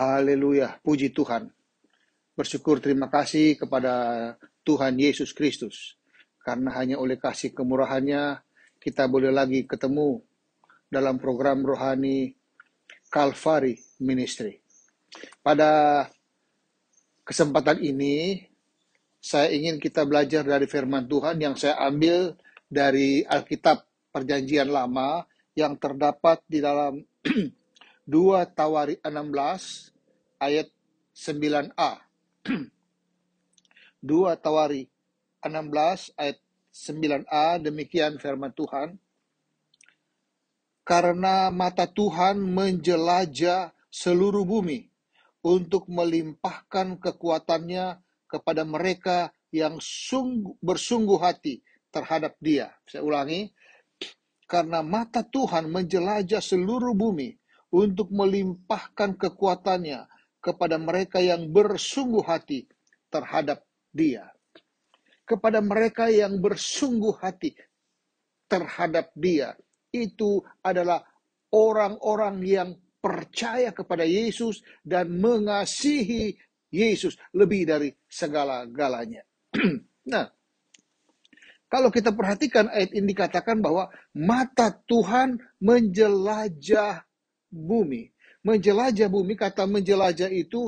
Haleluya, puji Tuhan. Bersyukur terima kasih kepada Tuhan Yesus Kristus. Karena hanya oleh kasih kemurahannya kita boleh lagi ketemu dalam program rohani Calvary Ministry. Pada kesempatan ini saya ingin kita belajar dari firman Tuhan yang saya ambil dari Alkitab Perjanjian Lama yang terdapat di dalam 2 Tawari 16 ayat 9a. 2 Tawari 16 ayat 9a, demikian firman Tuhan. Karena mata Tuhan menjelajah seluruh bumi untuk melimpahkan kekuatannya kepada mereka yang bersungguh hati terhadap Dia. Saya ulangi, karena mata Tuhan menjelajah seluruh bumi untuk melimpahkan kekuatannya kepada mereka yang bersungguh hati terhadap Dia. Kepada mereka yang bersungguh hati terhadap Dia, itu adalah orang-orang yang percaya kepada Yesus dan mengasihi Yesus lebih dari segala-galanya. Nah, kalau kita perhatikan ayat ini dikatakan bahwa mata Tuhan menjelajah bumi. Menjelajah bumi, kata menjelajah itu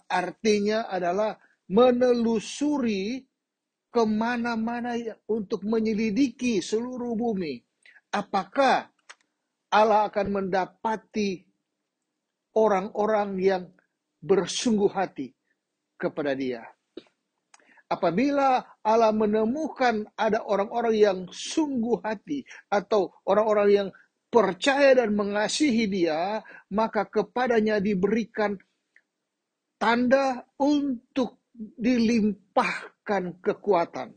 artinya adalah menelusuri kemana-mana untuk menyelidiki seluruh bumi. Apakah Allah akan mendapati orang-orang yang bersungguh hati kepada Dia. Apabila Allah menemukan ada orang-orang yang sungguh hati atau orang-orang yang percaya dan mengasihi Dia, maka kepadanya diberikan tanda untuk dilimpahkan kekuatan.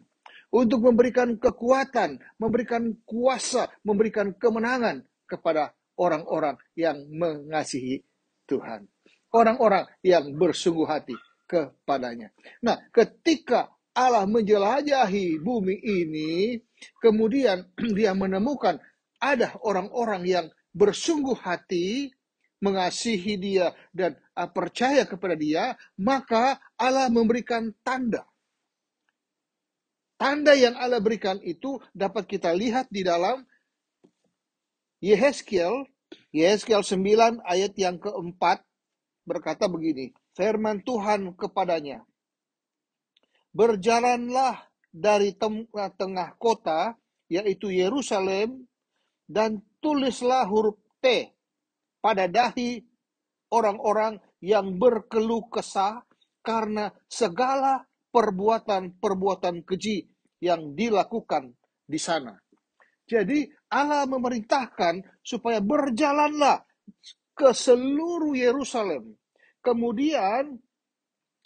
Untuk memberikan kekuatan, memberikan kuasa, memberikan kemenangan kepada orang-orang yang mengasihi Tuhan. Orang-orang yang bersungguh hati kepadanya. Nah, ketika Allah menjelajahi bumi ini, kemudian Dia menemukan ada orang-orang yang bersungguh hati mengasihi Dia dan percaya kepada Dia, maka Allah memberikan tanda. Tanda yang Allah berikan itu dapat kita lihat di dalam Yehezkiel 9 ayat yang keempat berkata begini, firman Tuhan kepadanya, berjalanlah dari tengah-tengah kota, yaitu Yerusalem, dan tulislah huruf T pada dahi orang-orang yang berkeluh kesah karena segala perbuatan-perbuatan keji yang dilakukan di sana. Jadi Allah memerintahkan supaya berjalanlah ke seluruh Yerusalem. Kemudian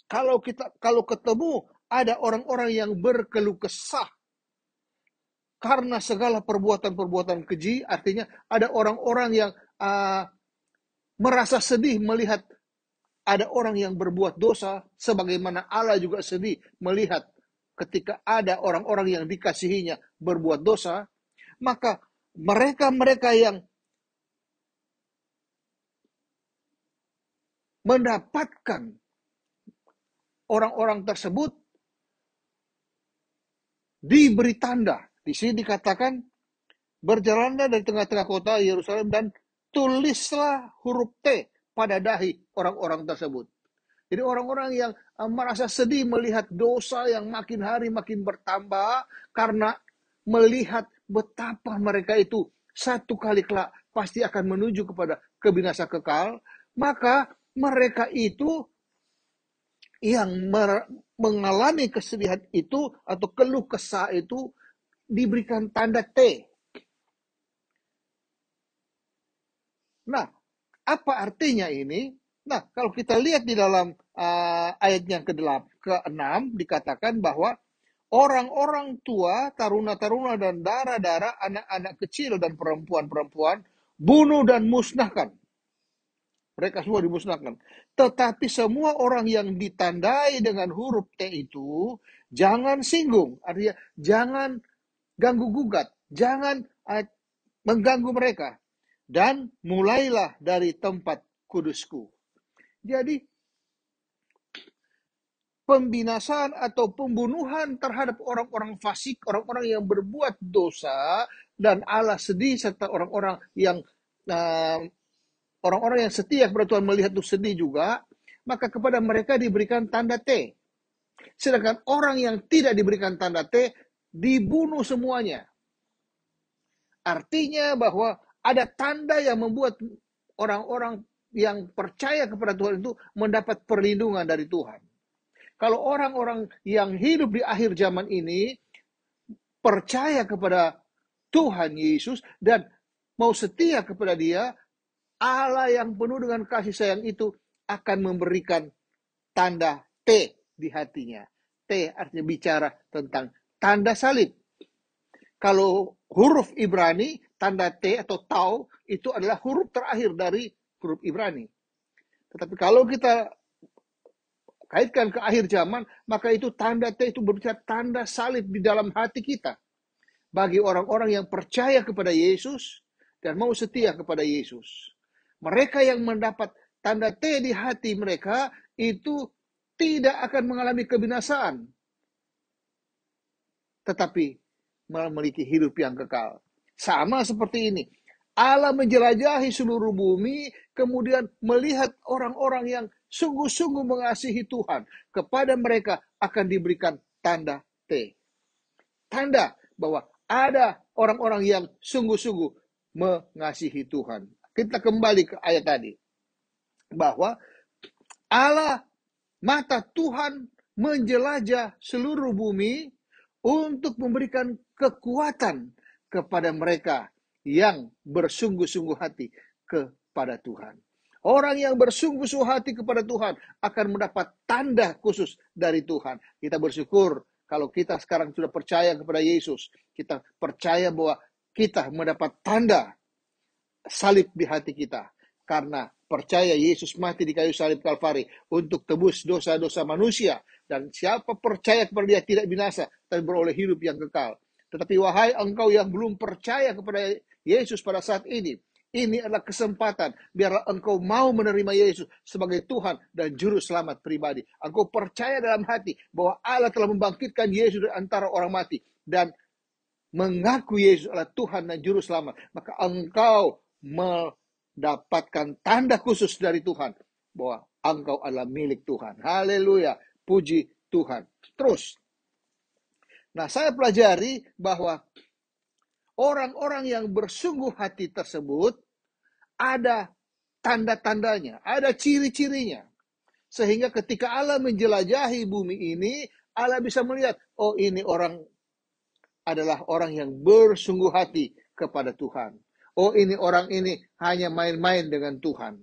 kalau ketemu ada orang-orang yang berkeluh kesah karena segala perbuatan-perbuatan keji, artinya ada orang-orang yang merasa sedih melihat ada orang yang berbuat dosa, sebagaimana Allah juga sedih melihat ketika ada orang-orang yang dikasihinya berbuat dosa, maka mereka-mereka yang mendapatkan orang-orang tersebut diberi tanda. Di sini dikatakan, berjalanlah dari tengah-tengah kota Yerusalem dan tulislah huruf T pada dahi orang-orang tersebut. Jadi orang-orang yang merasa sedih melihat dosa yang makin hari makin bertambah karena melihat betapa mereka itu satu kali kelak pasti akan menuju kepada kebinasaan kekal, maka mereka itu yang mengalami kesedihan itu atau keluh kesah itu diberikan tanda T. Nah, apa artinya ini? Nah, kalau kita lihat di dalam ayat yang ke-6 dikatakan bahwa orang-orang tua, taruna-taruna dan dara-dara, anak-anak kecil dan perempuan-perempuan bunuh dan musnahkan. Mereka semua dimusnahkan. Tetapi semua orang yang ditandai dengan huruf T itu jangan singgung. Artinya jangan ganggu gugat. Jangan mengganggu mereka. Dan mulailah dari tempat kudusku. Jadi pembinasaan atau pembunuhan terhadap orang-orang fasik, orang-orang yang berbuat dosa, dan Allah sedih serta orang-orang yang uh, orang-orang yang setia kepada Tuhan melihat itu sedih juga, maka kepada mereka diberikan tanda T. Sedangkan orang yang tidak diberikan tanda T dibunuh semuanya. Artinya bahwa ada tanda yang membuat orang-orang yang percaya kepada Tuhan itu mendapat perlindungan dari Tuhan. Kalau orang-orang yang hidup di akhir zaman ini percaya kepada Tuhan Yesus dan mau setia kepada Dia, Allah yang penuh dengan kasih sayang itu akan memberikan tanda T di hatinya. T artinya bicara tentang tanda salib. Kalau huruf Ibrani, tanda T atau tau itu adalah huruf terakhir dari huruf Ibrani. Tetapi kalau kita kaitkan ke akhir zaman, maka itu tanda T itu berbicara tanda salib di dalam hati kita. Bagi orang-orang yang percaya kepada Yesus dan mau setia kepada Yesus. Mereka yang mendapat tanda T di hati mereka itu tidak akan mengalami kebinasaan. Tetapi memiliki hidup yang kekal. Sama seperti ini. Allah menjelajahi seluruh bumi, kemudian melihat orang-orang yang sungguh-sungguh mengasihi Tuhan. Kepada mereka akan diberikan tanda T. Tanda bahwa ada orang-orang yang sungguh-sungguh mengasihi Tuhan. Kita kembali ke ayat tadi. Bahwa Allah, mata Tuhan menjelajah seluruh bumi untuk memberikan kekuatan kepada mereka yang bersungguh-sungguh hati kepada Tuhan. Orang yang bersungguh-sungguh hati kepada Tuhan akan mendapat tanda khusus dari Tuhan. Kita bersyukur kalau kita sekarang sudah percaya kepada Yesus. Kita percaya bahwa kita mendapat tanda salib di hati kita. Karena percaya Yesus mati di kayu salib Kalvari untuk tebus dosa-dosa manusia. Dan siapa percaya kepada Dia tidak binasa, tapi beroleh hidup yang kekal. Tetapi wahai engkau yang belum percaya kepada Yesus pada saat ini adalah kesempatan. Biarlah engkau mau menerima Yesus sebagai Tuhan dan Juru Selamat pribadi. Engkau percaya dalam hati bahwa Allah telah membangkitkan Yesus dari antara orang mati. Dan mengaku Yesus adalah Tuhan dan Juru Selamat. Maka engkau mendapatkan tanda khusus dari Tuhan bahwa engkau adalah milik Tuhan. Haleluya. Puji Tuhan. Terus. Nah, saya pelajari bahwa orang-orang yang bersungguh hati tersebut ada tanda-tandanya, ada ciri-cirinya. Sehingga ketika Allah menjelajahi bumi ini, Allah bisa melihat, oh ini orang adalah orang yang bersungguh hati kepada Tuhan. Oh ini orang ini hanya main-main dengan Tuhan.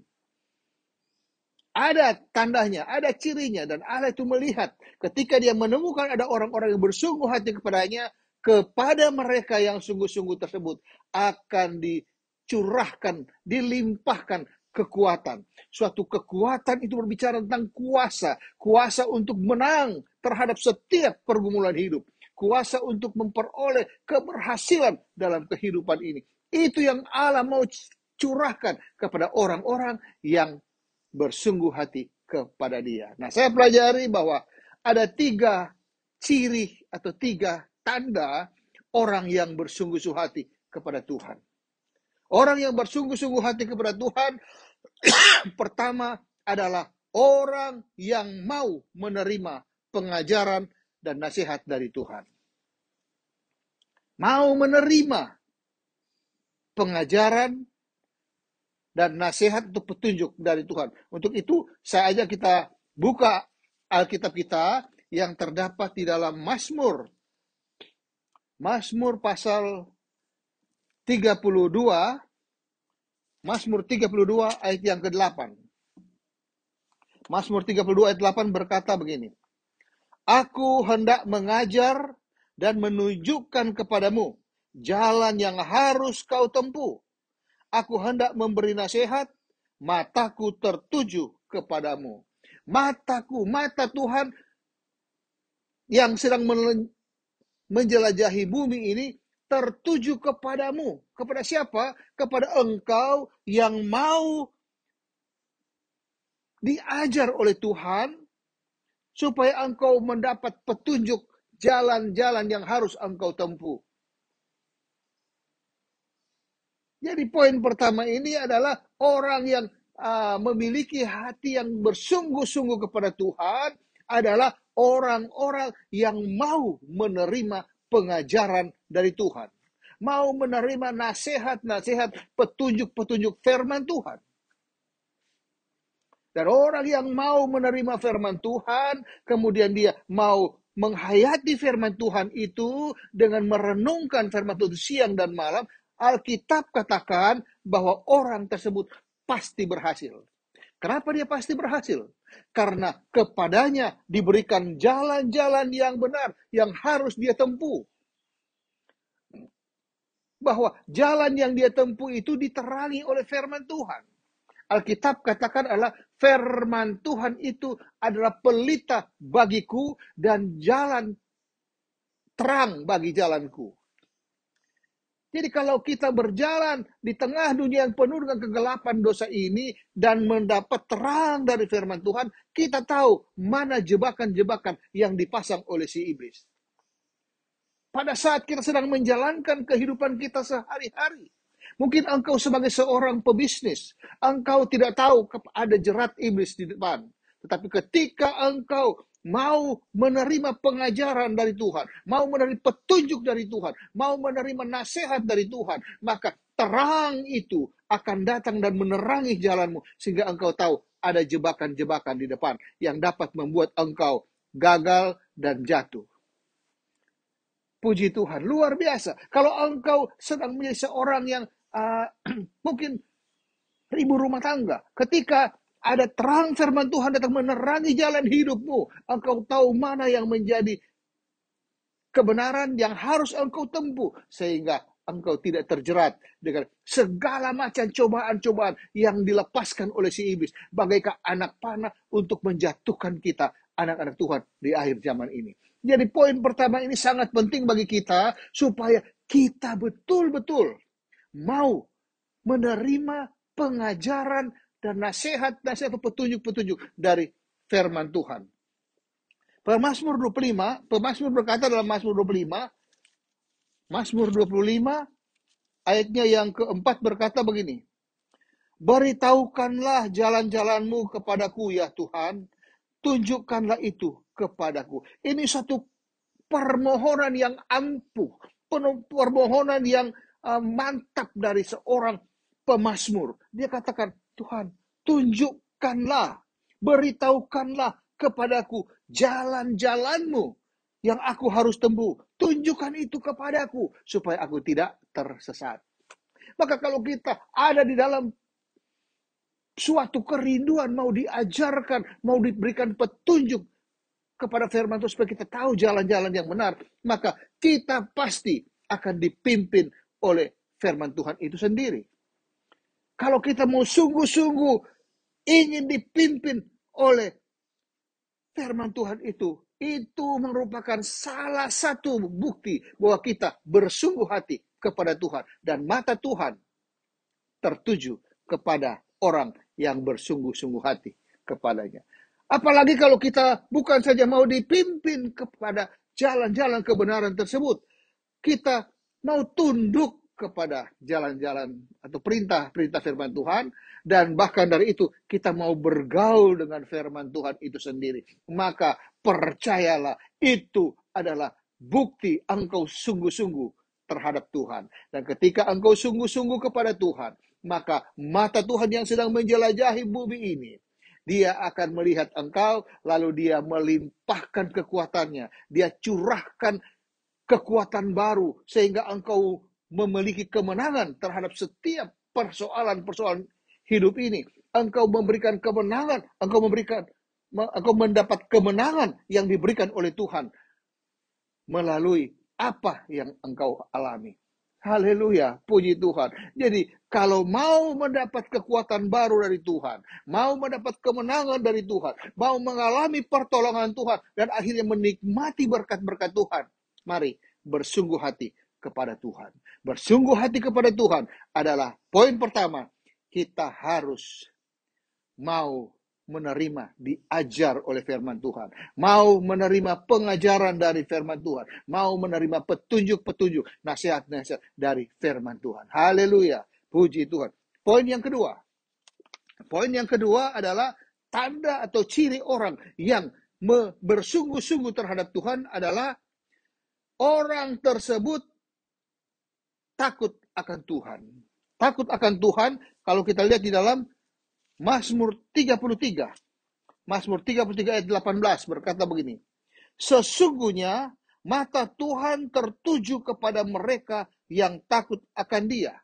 Ada tandanya, ada cirinya, dan Allah itu melihat ketika Dia menemukan ada orang-orang yang bersungguh hati kepadanya, kepada mereka yang sungguh-sungguh tersebut akan dicurahkan, dilimpahkan kekuatan. Suatu kekuatan itu berbicara tentang kuasa, kuasa untuk menang terhadap setiap pergumulan hidup, kuasa untuk memperoleh keberhasilan dalam kehidupan ini. Itu yang Allah mau curahkan kepada orang-orang yang bersungguh hati kepada Dia. Nah, saya pelajari bahwa ada 3 ciri atau 3 tanda orang yang bersungguh-sungguh hati kepada Tuhan. Orang yang bersungguh-sungguh hati kepada Tuhan, pertama adalah orang yang mau menerima pengajaran dan nasihat dari Tuhan. Mau menerima pengajaran dan nasihat untuk petunjuk dari Tuhan. Untuk itu, saya ajak kita buka Alkitab kita yang terdapat di dalam Mazmur. Mazmur pasal 32, Mazmur 32 ayat yang ke-8. Mazmur 32 ayat 8 berkata begini. Aku hendak mengajar dan menunjukkan kepadamu jalan yang harus kau tempuh. Aku hendak memberi nasihat, mataku tertuju kepadamu. Mataku, mata Tuhan yang sedang menjelajahi bumi ini tertuju kepadamu. Kepada siapa? Kepada engkau yang mau diajar oleh Tuhan supaya engkau mendapat petunjuk jalan-jalan yang harus engkau tempuh. Jadi poin pertama ini adalah orang yang memiliki hati yang bersungguh-sungguh kepada Tuhan adalah orang-orang yang mau menerima pengajaran dari Tuhan. Mau menerima nasihat-nasihat, petunjuk-petunjuk firman Tuhan. Dan orang yang mau menerima firman Tuhan, kemudian dia mau menghayati firman Tuhan itu dengan merenungkan firman Tuhan siang dan malam, Alkitab katakan bahwa orang tersebut pasti berhasil. Kenapa dia pasti berhasil? Karena kepadanya diberikan jalan-jalan yang benar yang harus dia tempuh. Bahwa jalan yang dia tempuh itu diterangi oleh firman Tuhan. Alkitab katakan adalah firman Tuhan itu adalah pelita bagiku dan jalan terang bagi jalanku. Jadi kalau kita berjalan di tengah dunia yang penuh dengan kegelapan dosa ini dan mendapat terang dari firman Tuhan, kita tahu mana jebakan-jebakan yang dipasang oleh si iblis. Pada saat kita sedang menjalankan kehidupan kita sehari-hari, mungkin engkau sebagai seorang pebisnis, engkau tidak tahu ada jerat iblis di depan. Tetapi ketika engkau mau menerima pengajaran dari Tuhan, mau menerima petunjuk dari Tuhan, mau menerima nasihat dari Tuhan, maka terang itu akan datang dan menerangi jalanmu, sehingga engkau tahu ada jebakan-jebakan di depan yang dapat membuat engkau gagal dan jatuh. Puji Tuhan, luar biasa. Kalau engkau sedang menjadi seorang yang mungkin ibu rumah tangga, ketika ada terang firman Tuhan datang menerangi jalan hidupmu, engkau tahu mana yang menjadi kebenaran yang harus engkau tempuh, sehingga engkau tidak terjerat dengan segala macam cobaan-cobaan yang dilepaskan oleh si iblis, bagaikan anak panah untuk menjatuhkan kita, anak-anak Tuhan, di akhir zaman ini. Jadi poin pertama ini sangat penting bagi kita, supaya kita betul-betul mau menerima pengajaran dan nasihat-nasihat atau petunjuk-petunjuk dari firman Tuhan. Pemazmur 25, pemazmur berkata dalam Mazmur 25, Mazmur 25 ayatnya yang keempat berkata begini, beritahukanlah jalan-jalanmu kepadaku ya Tuhan, tunjukkanlah itu kepadaku. Ini satu permohonan yang ampuh, permohonan yang mantap dari seorang pemazmur. Dia katakan, Tuhan, tunjukkanlah, beritahukanlah kepadaku jalan-jalanmu yang aku harus tempuh. Tunjukkan itu kepadaku supaya aku tidak tersesat. Maka kalau kita ada di dalam suatu kerinduan, mau diajarkan, mau diberikan petunjuk kepada firman Tuhan supaya kita tahu jalan-jalan yang benar, maka kita pasti akan dipimpin oleh firman Tuhan itu sendiri. Kalau kita mau sungguh-sungguh ingin dipimpin oleh firman Tuhan itu merupakan salah satu bukti bahwa kita bersungguh hati kepada Tuhan dan mata Tuhan tertuju kepada orang yang bersungguh-sungguh hati kepadanya. Apalagi kalau kita bukan saja mau dipimpin kepada jalan-jalan kebenaran tersebut, kita mau tunduk kepada jalan-jalan atau perintah-perintah firman Tuhan, dan bahkan dari itu kita mau bergaul dengan firman Tuhan itu sendiri. Maka percayalah, itu adalah bukti engkau sungguh-sungguh terhadap Tuhan. Dan ketika engkau sungguh-sungguh kepada Tuhan, maka mata Tuhan yang sedang menjelajahi bumi ini, dia akan melihat engkau, lalu dia melimpahkan kekuatannya. Dia curahkan kekuatan baru, sehingga engkau memiliki kemenangan terhadap setiap persoalan-persoalan hidup ini. Engkau memberikan kemenangan, engkau mendapat kemenangan yang diberikan oleh Tuhan melalui apa yang engkau alami. Haleluya, puji Tuhan. Jadi kalau mau mendapat kekuatan baru dari Tuhan, mau mendapat kemenangan dari Tuhan, mau mengalami pertolongan Tuhan, dan akhirnya menikmati berkat-berkat Tuhan, mari bersungguh hati kepada Tuhan. Bersungguh hati kepada Tuhan adalah poin pertama. Kita harus mau menerima, diajar oleh firman Tuhan, mau menerima pengajaran dari firman Tuhan, mau menerima petunjuk-petunjuk, nasihat-nasihat dari firman Tuhan. Haleluya, puji Tuhan. Poin yang kedua adalah tanda atau ciri orang yang bersungguh-sungguh terhadap Tuhan adalah orang tersebut takut akan Tuhan. Takut akan Tuhan, kalau kita lihat di dalam Mazmur 33. Mazmur 33 ayat 18 berkata begini. Sesungguhnya mata Tuhan tertuju kepada mereka yang takut akan Dia,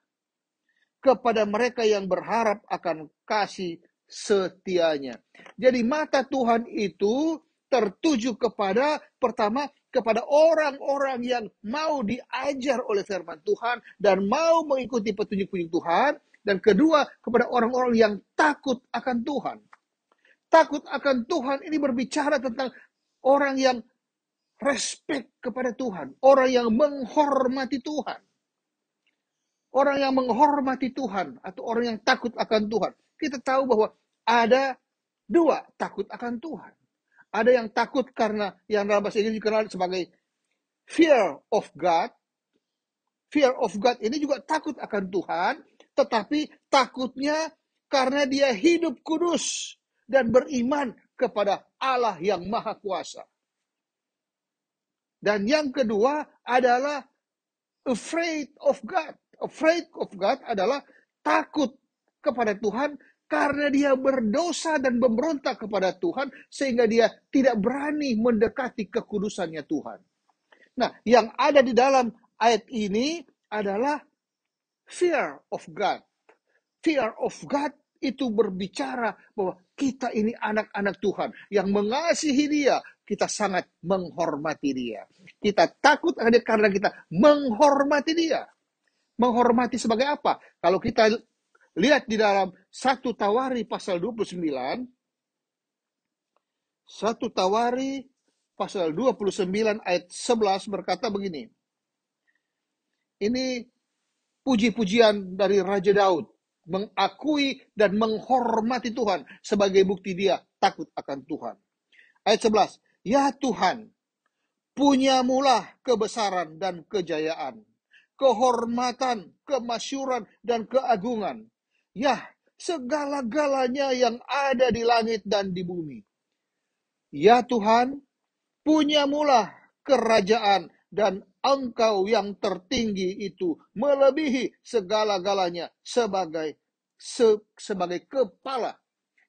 kepada mereka yang berharap akan kasih setianya. Jadi mata Tuhan itu tertuju kepada, pertama, kepada orang-orang yang mau diajar oleh firman Tuhan dan mau mengikuti petunjuk-petunjuk Tuhan. Dan kedua, kepada orang-orang yang takut akan Tuhan. Takut akan Tuhan ini berbicara tentang orang yang respect kepada Tuhan. Orang yang menghormati Tuhan. Orang yang menghormati Tuhan atau orang yang takut akan Tuhan. Kita tahu bahwa ada dua takut akan Tuhan. Ada yang takut karena yang dalam bahasa Inggris dikenal sebagai fear of God. Fear of God ini juga takut akan Tuhan, tetapi takutnya karena dia hidup kudus dan beriman kepada Allah yang Maha Kuasa. Dan yang kedua adalah afraid of God. Afraid of God adalah takut kepada Tuhan karena dia berdosa dan memberontak kepada Tuhan sehingga dia tidak berani mendekati kekudusannya Tuhan. Nah, yang ada di dalam ayat ini adalah fear of God. Fear of God itu berbicara bahwa kita ini anak-anak Tuhan yang mengasihi Dia, kita sangat menghormati Dia. Kita takut karena kita menghormati Dia. Menghormati sebagai apa? Kalau kita lihat di dalam 1 Tawari pasal 29, 1 Tawari pasal 29 ayat 11 berkata begini. Ini puji-pujian dari Raja Daud, mengakui dan menghormati Tuhan sebagai bukti dia takut akan Tuhan. Ayat 11, ya Tuhan, punyamulah kebesaran dan kejayaan, kehormatan, kemasyuran, dan keagungan. Ya, segala-galanya yang ada di langit dan di bumi. Ya Tuhan, punyamulah kerajaan dan Engkau yang tertinggi itu melebihi segala-galanya sebagai kepala.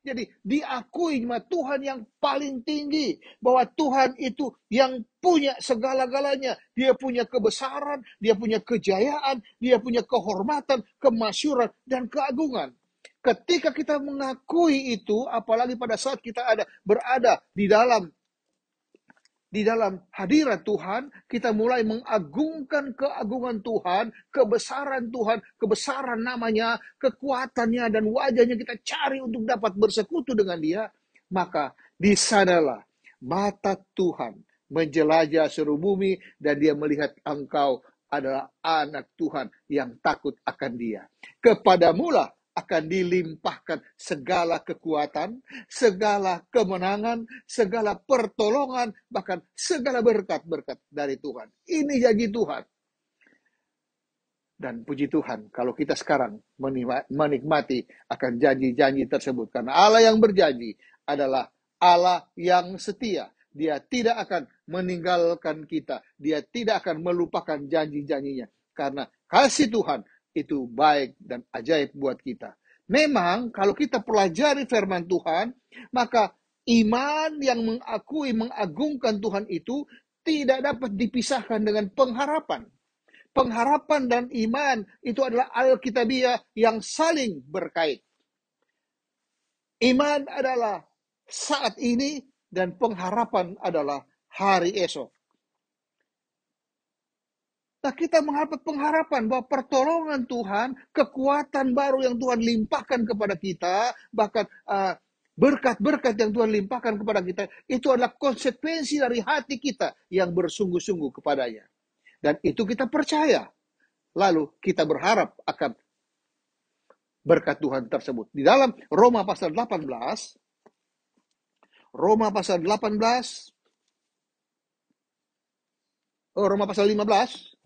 Jadi diakui bahwa Tuhan yang paling tinggi, bahwa Tuhan itu yang punya segala-galanya. Dia punya kebesaran, dia punya kejayaan, dia punya kehormatan, kemasyuran, dan keagungan. Ketika kita mengakui itu, apalagi pada saat kita berada di dalam hadirat Tuhan, kita mulai mengagungkan keagungan Tuhan, kebesaran Tuhan, kebesaran namanya, kekuatannya, dan wajahnya kita cari untuk dapat bersekutu dengan dia. Maka di sanalah mata Tuhan menjelajah seluruh bumi dan dia melihat engkau adalah anak Tuhan yang takut akan dia. Kepadamulah akan dilimpahkan segala kekuatan, segala kemenangan, segala pertolongan, bahkan segala berkat-berkat dari Tuhan. Ini janji Tuhan. Dan puji Tuhan, kalau kita sekarang menikmati akan janji-janji tersebut. Karena Allah yang berjanji adalah Allah yang setia. Dia tidak akan meninggalkan kita. Dia tidak akan melupakan janji-janjinya. Karena kasih Tuhan itu baik dan ajaib buat kita. Memang kalau kita pelajari firman Tuhan, maka iman yang mengakui, mengagungkan Tuhan itu tidak dapat dipisahkan dengan pengharapan. Pengharapan dan iman itu adalah alkitabiah yang saling berkait. Iman adalah saat ini dan pengharapan adalah hari esok. Nah, kita mendapat pengharapan bahwa pertolongan Tuhan, kekuatan baru yang Tuhan limpahkan kepada kita, bahkan berkat-berkat yang Tuhan limpahkan kepada kita, itu adalah konsekuensi dari hati kita yang bersungguh-sungguh kepadanya. Dan itu kita percaya. Lalu kita berharap akan berkat Tuhan tersebut. Di dalam Roma pasal 18, Roma pasal 18, Roma pasal 15,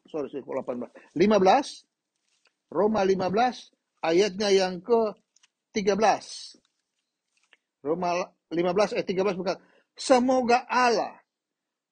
sorry, 18. 15, Roma 15, ayatnya yang ke-13. Roma 15 ayat 13 berkata, semoga Allah,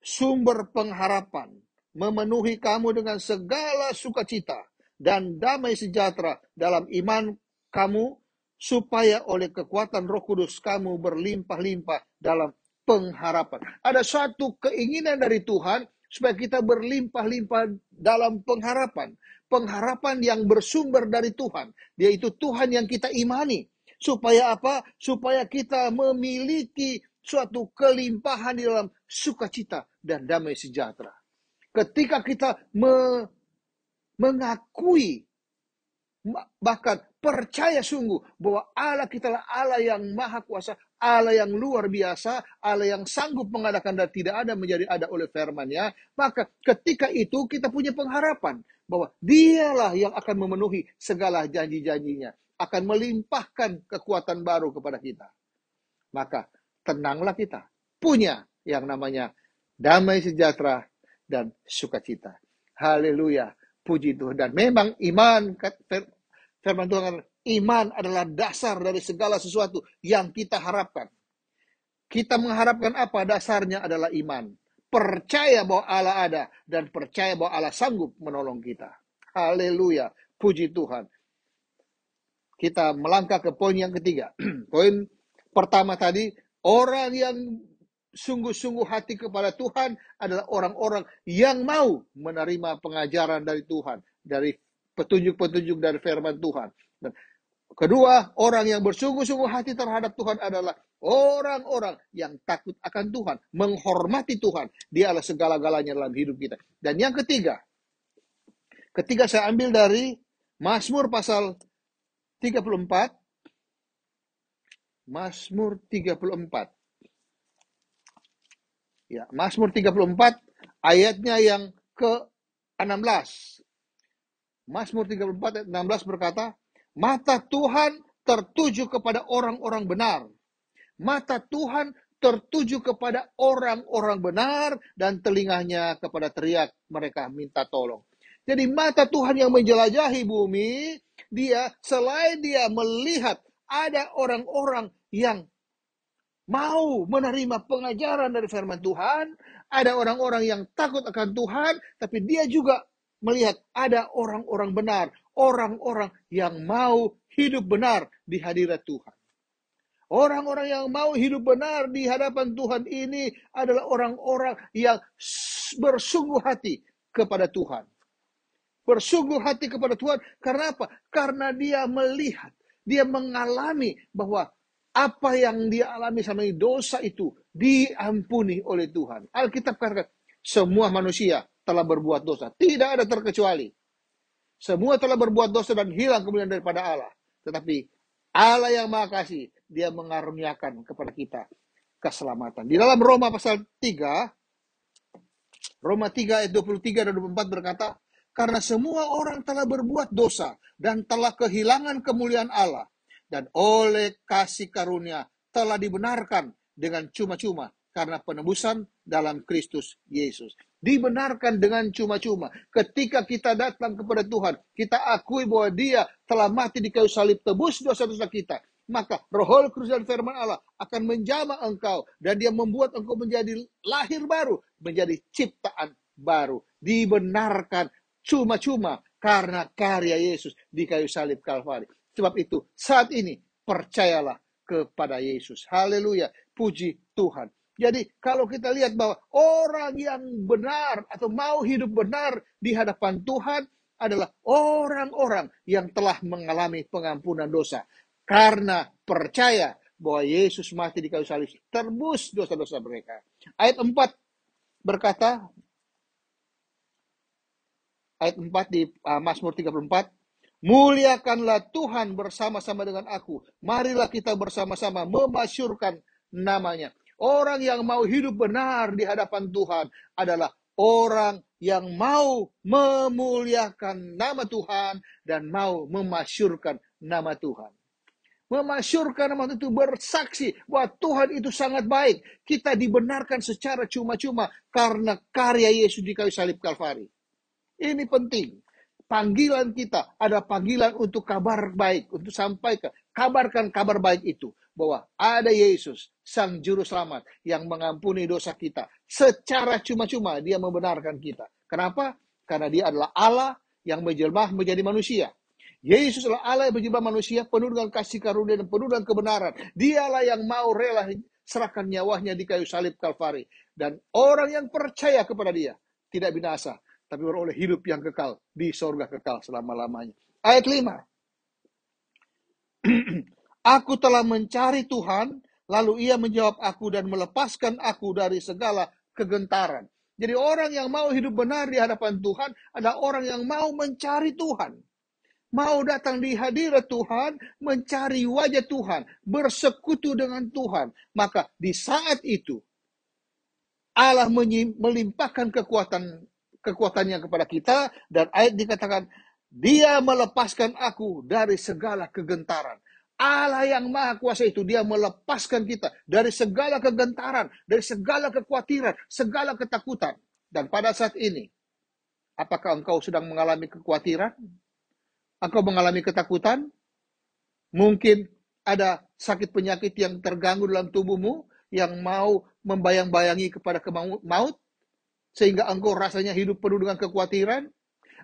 sumber pengharapan, memenuhi kamu dengan segala sukacita dan damai sejahtera dalam iman kamu, supaya oleh kekuatan Roh Kudus kamu berlimpah-limpah dalam pengharapan. Ada suatu keinginan dari Tuhan supaya kita berlimpah-limpah dalam pengharapan. Pengharapan yang bersumber dari Tuhan, yaitu Tuhan yang kita imani. Supaya apa? Supaya kita memiliki suatu kelimpahan di dalam sukacita dan damai sejahtera. Ketika kita mengakui, bahkan percaya sungguh bahwa Allah kita adalah Allah yang maha kuasa, Allah yang luar biasa, Allah yang sanggup mengadakan dan tidak ada menjadi ada oleh firman-Nya, maka ketika itu kita punya pengharapan bahwa Dialah yang akan memenuhi segala janji-janjinya, akan melimpahkan kekuatan baru kepada kita. Maka tenanglah kita, punya yang namanya damai sejahtera dan sukacita. Haleluya, puji Tuhan. Dan memang iman, firman Tuhan, iman adalah dasar dari segala sesuatu yang kita harapkan. Kita mengharapkan apa? Dasarnya adalah iman. Percaya bahwa Allah ada dan percaya bahwa Allah sanggup menolong kita. Haleluya, puji Tuhan. Kita melangkah ke poin yang ketiga. Poin pertama tadi, orang yang sungguh-sungguh hati kepada Tuhan adalah orang-orang yang mau menerima pengajaran dari Tuhan, dari petunjuk-petunjuk dari firman Tuhan. Dan kedua, orang yang bersungguh-sungguh hati terhadap Tuhan adalah orang-orang yang takut akan Tuhan, menghormati Tuhan. Dia adalah segala-galanya dalam hidup kita. Dan yang ketiga saya ambil dari Mazmur pasal 34. Mazmur 34. Ya, Mazmur 34 ayatnya yang ke-16. Mazmur 34 ayat 16 berkata, mata Tuhan tertuju kepada orang-orang benar. Mata Tuhan tertuju kepada orang-orang benar dan telinganya kepada teriak mereka minta tolong. Jadi mata Tuhan yang menjelajahi bumi, selain dia melihat ada orang-orang yang mau menerima pengajaran dari firman Tuhan, ada orang-orang yang takut akan Tuhan, tapi dia juga melihat ada orang-orang benar, orang-orang yang mau hidup benar di hadirat Tuhan. Orang-orang yang mau hidup benar di hadapan Tuhan ini adalah orang-orang yang bersungguh hati kepada Tuhan. Bersungguh hati kepada Tuhan, karena apa? Karena dia melihat, dia mengalami bahwa apa yang dia alami sama dosa itu diampuni oleh Tuhan. Alkitab katakan, semua manusia telah berbuat dosa. Tidak ada terkecuali. Semua telah berbuat dosa dan hilang kemuliaan daripada Allah. Tetapi Allah yang Maha Kasih, dia mengaruniakan kepada kita keselamatan. Di dalam Roma pasal 3, Roma 3 ayat 23 dan 24 berkata, karena semua orang telah berbuat dosa dan telah kehilangan kemuliaan Allah. Dan oleh kasih karunia telah dibenarkan dengan cuma-cuma karena penebusan dalam Kristus Yesus. Dibenarkan dengan cuma-cuma. Ketika kita datang kepada Tuhan, kita akui bahwa dia telah mati di kayu salib, tebus dosa-dosa kita. Maka Roh Kudus dan firman Allah akan menjamah engkau. Dan dia membuat engkau menjadi lahir baru. Menjadi ciptaan baru. Dibenarkan cuma-cuma karena karya Yesus di kayu salib Kalvari. Sebab itu, saat ini percayalah kepada Yesus. Haleluya, puji Tuhan. Jadi kalau kita lihat bahwa orang yang benar atau mau hidup benar di hadapan Tuhan adalah orang-orang yang telah mengalami pengampunan dosa. Karena percaya bahwa Yesus mati di kayu salib, tebus dosa-dosa mereka. Ayat 4 berkata, ayat 4 di Mazmur 34, muliakanlah Tuhan bersama-sama dengan aku. Marilah kita bersama-sama memasyurkan namanya. Orang yang mau hidup benar di hadapan Tuhan adalah orang yang mau memuliakan nama Tuhan dan mau memasyurkan nama Tuhan. memasyurkan nama Tuhan itu, bersaksi bahwa Tuhan itu sangat baik. Kita dibenarkan secara cuma-cuma karena karya Yesus di kayu salib Kalvari. Ini penting. Panggilan kita ada panggilan untuk kabar baik, untuk sampaikan, kabarkan kabar baik itu. Bahwa ada Yesus, Sang Juru Selamat, yang mengampuni dosa kita. Secara cuma-cuma dia membenarkan kita. Kenapa? Karena dia adalah Allah yang menjelma menjadi manusia. Yesus adalah Allah yang menjelma manusia, penuh dengan kasih karunia dan penuh dengan kebenaran. Dialah yang mau rela serahkan nyawanya di kayu salib Kalvari. Dan orang yang percaya kepada dia tidak binasa, tapi beroleh hidup yang kekal di sorga kekal selama-lamanya. Ayat 5. Aku telah mencari Tuhan, lalu ia menjawab aku dan melepaskan aku dari segala kegentaran. Jadi orang yang mau hidup benar di hadapan Tuhan adalah orang yang mau mencari Tuhan. Mau datang di hadirat Tuhan, mencari wajah Tuhan, bersekutu dengan Tuhan. Maka di saat itu, Allah melimpahkan kekuatannya kepada kita, dan ayat dikatakan, dia melepaskan aku dari segala kegentaran. Allah yang maha kuasa itu, dia melepaskan kita dari segala kegentaran, dari segala kekhawatiran, segala ketakutan. Dan pada saat ini, apakah engkau sedang mengalami kekhawatiran? Engkau mengalami ketakutan? Mungkin ada sakit penyakit yang terganggu dalam tubuhmu, yang mau membayang-bayangi kepada maut, sehingga engkau rasanya hidup penuh dengan kekhawatiran?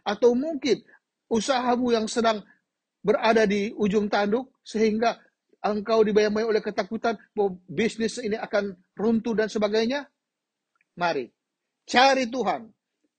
Atau mungkin usahamu yang sedang berada di ujung tanduk, sehingga engkau dibayang-bayangi oleh ketakutan bahwa bisnis ini akan runtuh dan sebagainya? Mari, cari Tuhan,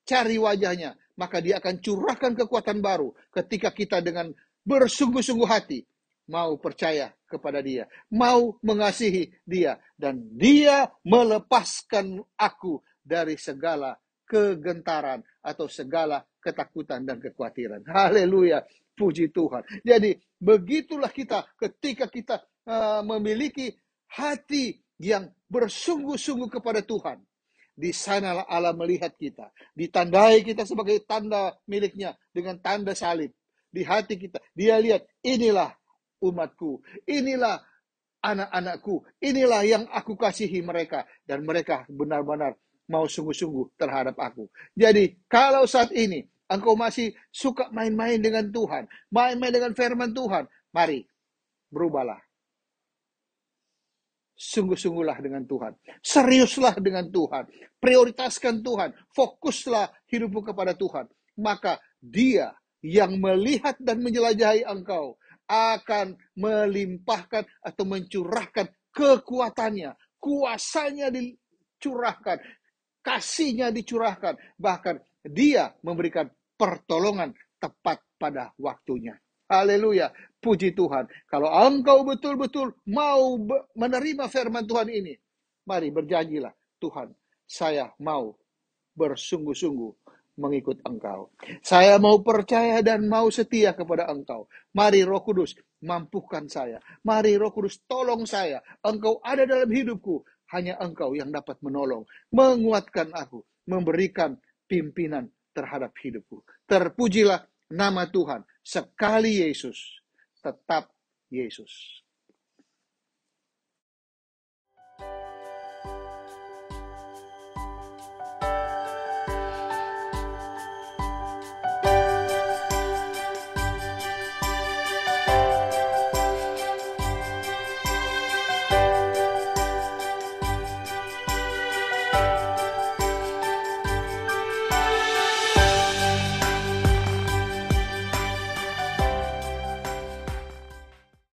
cari wajahnya, maka dia akan curahkan kekuatan baru ketika kita dengan bersungguh-sungguh hati mau percaya kepada dia, mau mengasihi dia, dan dia melepaskan aku dari segala kegentaran atau segala ketakutan dan kekhawatiran. Haleluya, puji Tuhan. Jadi begitulah kita ketika kita memiliki hati yang bersungguh-sungguh kepada Tuhan. Di sanalah Allah melihat kita, ditandai kita sebagai tanda miliknya dengan tanda salib. Di hati kita, dia lihat, inilah umatku, inilah anak-anakku, inilah yang aku kasihi mereka, dan mereka benar-benar mau sungguh-sungguh terhadap aku. Jadi kalau saat ini engkau masih suka main-main dengan Tuhan, main-main dengan firman Tuhan, mari berubahlah. Sungguh-sungguhlah dengan Tuhan. Seriuslah dengan Tuhan. Prioritaskan Tuhan. Fokuslah hidupmu kepada Tuhan. Maka dia yang melihat dan menjelajahi engkau akan melimpahkan atau mencurahkan kekuatannya. Kuasanya dicurahkan. Kasihnya dicurahkan. Bahkan dia memberikan pertolongan tepat pada waktunya. Haleluya, puji Tuhan. Kalau engkau betul-betul mau menerima firman Tuhan ini, mari berjanjilah, Tuhan, saya mau bersungguh-sungguh mengikut engkau. Saya mau percaya dan mau setia kepada engkau. Mari Roh Kudus, mampukan saya. Mari Roh Kudus, tolong saya. Engkau ada dalam hidupku. Hanya engkau yang dapat menolong, menguatkan aku, memberikan pimpinan terhadap hidupku. Terpujilah nama Tuhan. Sekali Yesus, tetap Yesus.